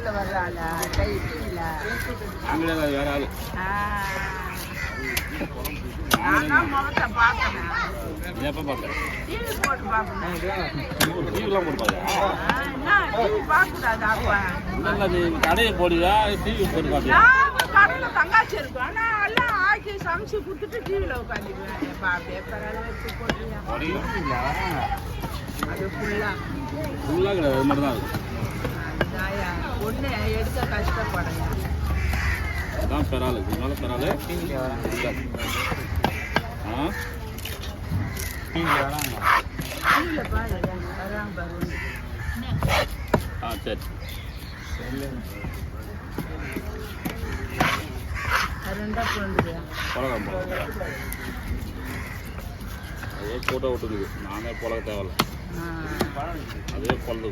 இதுல வர்றாளா கையில வேற ஆளு நான் முகத்தை பார்க்கணும். எப்ப பார்த்தேன் டிவி போட்டு பார்க்கணும். டிவிலாம் போட்டு பார்த்தியா? டிவி பார்க்கக்கூடாது அப்ப. இல்லை நீ கடையை போடுவியா டிவி போட்டு பார்த்தியா? நான் கடையில் தங்காச்சி இருக்கும். நான் எல்லாம் ஆக்கி சமைச்சு கொடுத்துட்டு டிவியில் உட்காந்துக்குவேன். எப்பா பேப்பரால் வச்சு போடுறியா? அது ஃபுல்லாக கிடையாது, அது மட்டும் தான் இருக்கு. ஒன்று எடுக்க கஷ்டப்படுங்க. அதுதான் பெறால், இதனால பெறால் டிவியில் பாரு வராங்க பாரு. சரி ரெண்டா போண்டுது பழகம் அதே ஃபோட்டோ விட்டுருக்குது. நானே பழக தேவையில்ல, அதே பழகு.